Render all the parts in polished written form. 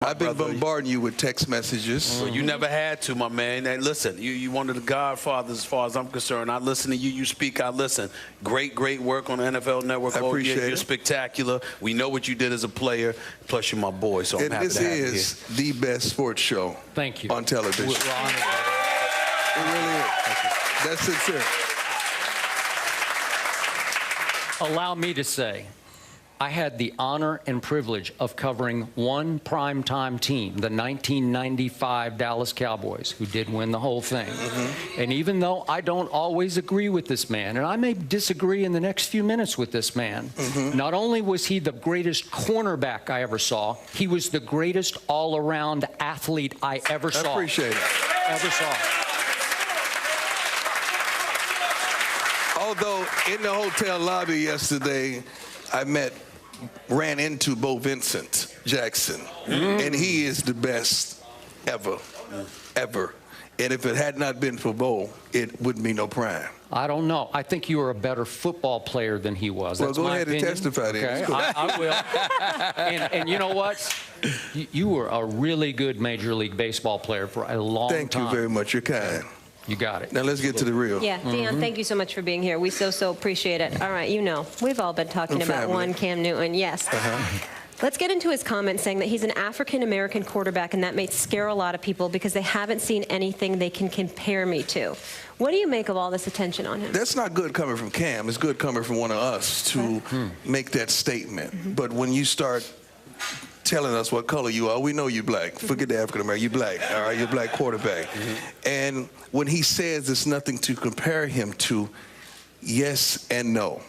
I've been bombarding you with text messages. Well, you never had to, my man. And listen, you one of the godfathers as far as I'm concerned. I listen to you. You speak, I listen. Great work on the NFL Network. I appreciate it. You're spectacular. We know what you did as a player. Plus, you're my boy, so I'm happy to have you here. This is the best sports show on television. We're honored. It really is. That's sincere. Allow me to say, I had the honor and privilege of covering one primetime team, the 1995 Dallas Cowboys, who did win the whole thing. And even though I don't always agree with this man, and I may disagree in the next few minutes with this man, not only was he the greatest cornerback I ever saw, he was the greatest all-around athlete I ever saw. I appreciate it. Ever saw. Although in the hotel lobby yesterday, I ran into Bo Vincent Jackson, and he is the best ever. And if it had not been for Bo, it wouldn't be no prime. I don't know. I think you were a better football player than he was. Well, That's go my ahead opinion. and testify then. Okay, Cool. I will. And you know what? You were a really good Major League Baseball player for a long time. Thank you very much. You're kind. You got it. Now let's get to the real. Yeah, Deion, thank you so much for being here. We so appreciate it. All right, we've all been talking about one Cam Newton. Yes. Let's get into his comments saying that he's an African-American quarterback, and that may scare a lot of people because they haven't seen anything they can compare me to. What do you make of all this attention on him? That's not good coming from Cam. It's good coming from one of us to make that statement. But when you start telling us what color you are, we know you're black. Forget the African American, you're black. All right, you're a black quarterback. And when he says there's nothing to compare him to, yes and no.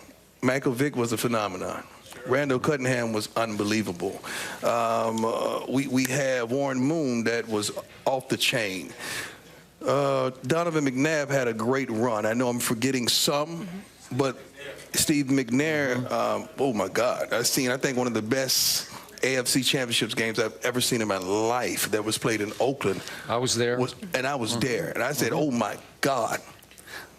Michael Vick was a phenomenon. Randall Cunningham was unbelievable. We have Warren Moon that was off the chain. Donovan McNabb had a great run. I know I'm forgetting some, but Steve McNair, oh my God, I think one of the best AFC Championships games I've ever seen in my life that was played in Oakland. I was there. And I was there. And I said, oh my God.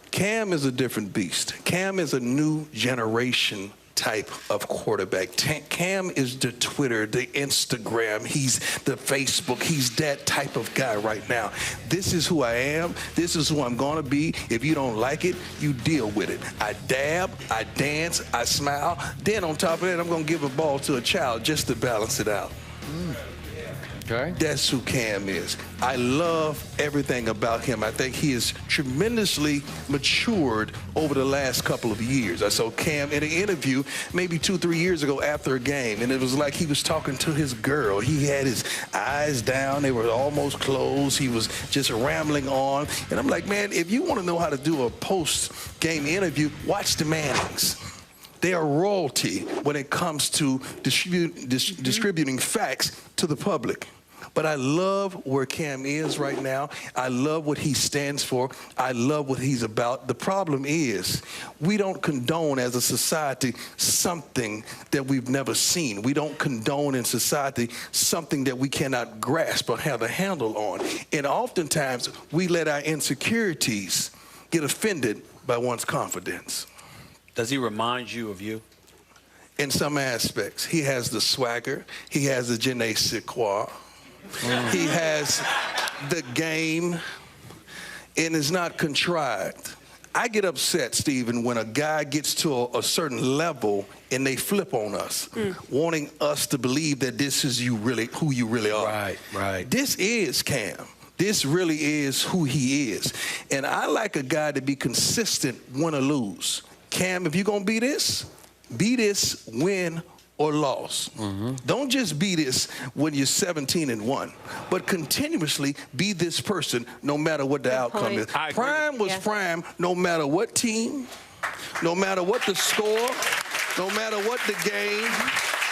Cam is a different beast. Cam is a new generation type of quarterback. Cam is the Twitter, the Instagram, he's the Facebook, he's that type of guy right now. This is who I am, this is who I'm gonna be. If you don't like it, you deal with it. I dab, I dance, I smile, then on top of that, I'm gonna give a ball to a child just to balance it out. Okay. That's who Cam is. I love everything about him. I think he has tremendously matured over the last couple of years. I saw Cam in an interview maybe 2-3 years ago after a game, and it was like he was talking to his girl. He had his eyes down. They were almost closed. He was just rambling on. And I'm like, man, if you want to know how to do a post-game interview, watch the Mannings. They are royalty when it comes to distributing facts to the public. But I love where Cam is right now. I love what he stands for. I love what he's about. The problem is we don't condone as a society something that we've never seen. We don't condone in society something that we cannot grasp or have a handle on. And oftentimes we let our insecurities get offended by one's confidence. Does he remind you of you? In some aspects. He has the swagger. He has the je ne sais quoi. He has the game, and is not contrived. I get upset, Stephen, when a guy gets to a certain level and they flip on us, wanting us to believe that this is who you really are. Right. This is Cam. This really is who he is. And I like a guy to be consistent, win or lose. Cam, if you're going to be this, win or loss. Don't just be this when you're 17-1, but continuously be this person no matter what the outcome is. Prime was prime no matter what team, no matter what the score, no matter what the game.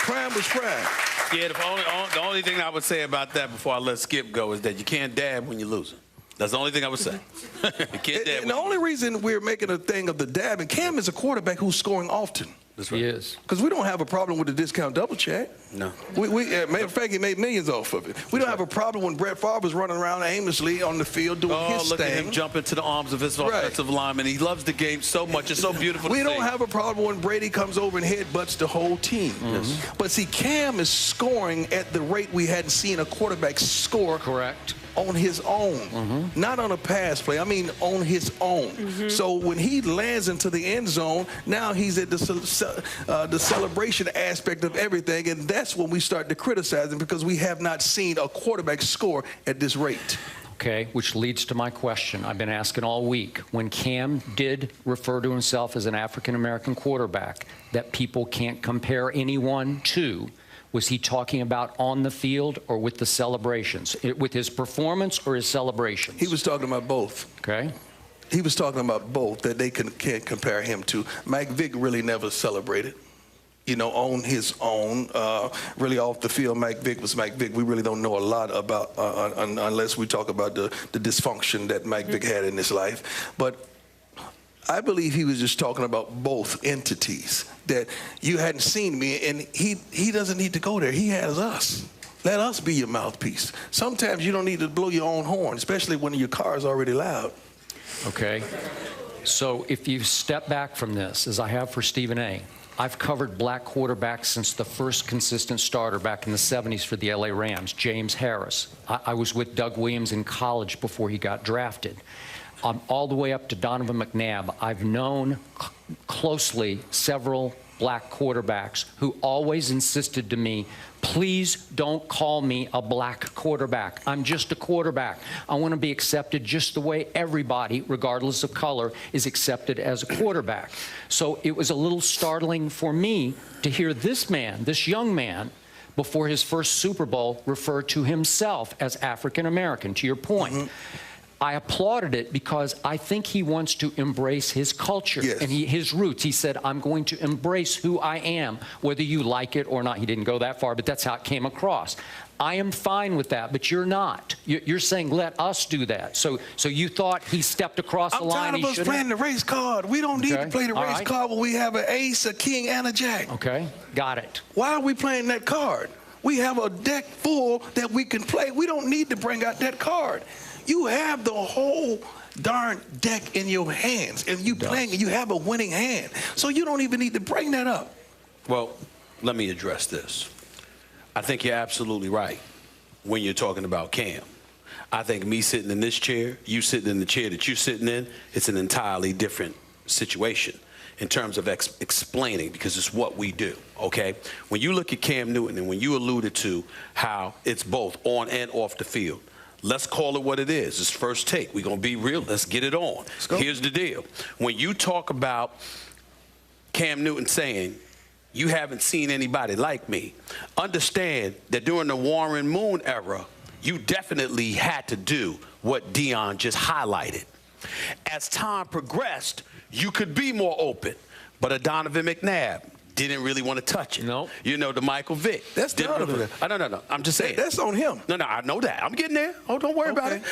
Prime was prime. Yeah, the only thing I would say about that before I let Skip go is that you can't dab when you're losing. That's the only thing I would say. You can't dab. And the only reason we're making a thing of the dab, and Cam is a quarterback who's scoring often. That's right. He is. Because we don't have a problem with the discount double check. No. Matter of fact, he made millions off of it. We don't have a problem when Brett Favre was running around aimlessly on the field doing his look thing. at him jump into the arms of his offensive lineman. He loves the game so much. It's so beautiful to see. We don't have a problem when Brady comes over and headbutts the whole team. But see, Cam is scoring at the rate we hadn't seen a quarterback score. Correct. On his own, not on a pass play. I mean, on his own. So when he lands into the end zone, now he's at the celebration aspect of everything, and that's when we start to criticize him because we have not seen a quarterback score at this rate. Okay, which leads to my question I've been asking all week. When Cam did refer to himself as an African-American quarterback that people can't compare anyone to, was he talking about on the field or with the celebrations? With his performance or his celebrations? He was talking about both. Okay. He was talking about both, that they can't compare him to. Mike Vick really never celebrated, you know, on his own. Really off the field, Mike Vick was Mike Vick. We really don't know a lot about, unless we talk about the dysfunction that Mike Vick had in his life. But I believe he was just talking about both entities, that you hadn't seen me, and he doesn't need to go there. He has us. Let us be your mouthpiece. Sometimes you don't need to blow your own horn, especially when your car is already loud. Okay. So if you step back from this, as I have for Stephen A., I've covered black quarterbacks since the first consistent starter back in the 70s for the LA Rams, James Harris. I was with Doug Williams in college before he got drafted. All the way up to Donovan McNabb. I've known closely several black quarterbacks who always insisted to me, please don't call me a black quarterback. I'm just a quarterback. I want to be accepted just the way everybody, regardless of color, is accepted as a quarterback. So it was a little startling for me to hear this man, this young man, before his first Super Bowl, refer to himself as African American, to your point. I applauded it because I think he wants to embrace his culture and his roots. He said, I'm going to embrace who I am, whether you like it or not. He didn't go that far, but that's how it came across. I am fine with that, but you're not. You're saying, let us do that. So you thought he stepped across the line. I'm tired of us playing the race card. We don't need to play the race card when we have an ace, a king, and a jack. Okay, got it. Why are we playing that card? We have a deck full that we can play. We don't need to bring out that card. You have the whole darn deck in your hands, and you playing, and you have a winning hand. So you don't even need to bring that up. Well, let me address this. I think you're absolutely right when you're talking about Cam. I think me sitting in this chair, you sitting in the chair that you're sitting in, it's an entirely different situation in terms of explaining, because it's what we do, okay? When you look at Cam Newton, and when you alluded to how it's both on and off the field, let's call it what it is. It's first take. We're going to be real. Let's get it on. Here's the deal. When you talk about Cam Newton saying, you haven't seen anybody like me, understand that during the Warren Moon era, you definitely had to do what Dion just highlighted. As time progressed, you could be more open, but a Donovan McNabb didn't really want to touch it. No. You know, the Michael Vick. That's Donovan. No. I'm just saying. That's on him. No, I know that. I'm getting there. Oh, don't worry about it.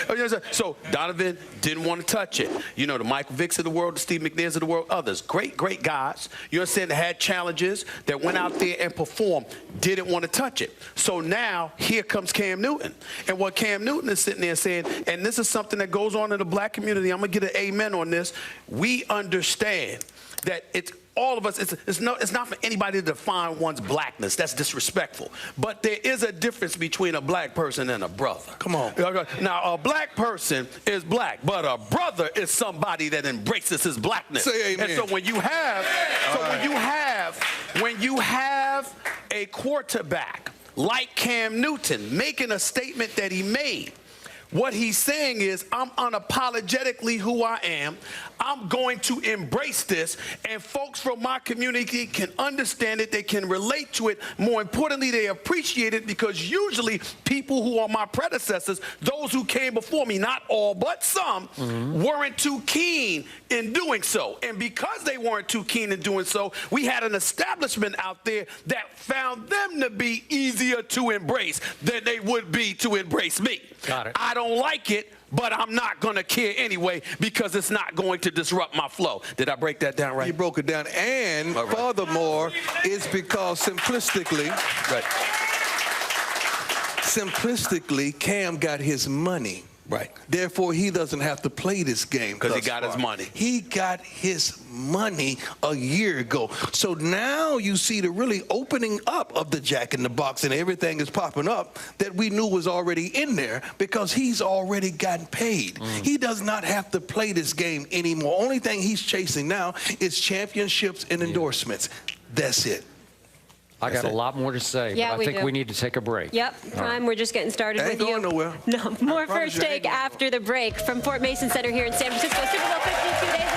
So Donovan didn't want to touch it. You know, the Michael Vicks of the world, the Steve McNairs of the world, others. Great guys. You understand, that had challenges, that went out there and performed, didn't want to touch it. So now, here comes Cam Newton. And what Cam Newton is sitting there saying, and this is something that goes on in the black community, I'm going to get an amen on this. We understand that it's all of us, it's not for anybody to define one's blackness. That's disrespectful. But there is a difference between a black person and a brother. Come on. Now, a black person is black, but a brother is somebody that embraces his blackness. Say amen. And so when you have, when you have a quarterback like Cam Newton making a statement that he made, what he's saying is, I'm unapologetically who I am. I'm going to embrace this, and folks from my community can understand it. They can relate to it. More importantly, they appreciate it, because usually people who are my predecessors, those who came before me, not all but some, weren't too keen in doing so. And because they weren't too keen in doing so, we had an establishment out there that found them to be easier to embrace than they would be to embrace me. Got it. I don't like it, but I'm not going to care anyway because it's not going to disrupt my flow. Did I break that down right? You broke it down. And furthermore, it's because simplistically, Cam got his money. Right. Therefore, he doesn't have to play this game. Because he got his money. He got his money a year ago. So now you see the really opening up of the Jack in the Box, and everything is popping up that we knew was already in there because he's already gotten paid. He does not have to play this game anymore. Only thing he's chasing now is championships and endorsements. That's it. I got a lot more to say, Yeah, but I think we need to take a break. Yep, Prime, we're just getting started with you. Ain't going nowhere. No, more First Take after the break from Fort Mason Center here in San Francisco. Super Bowl 52 days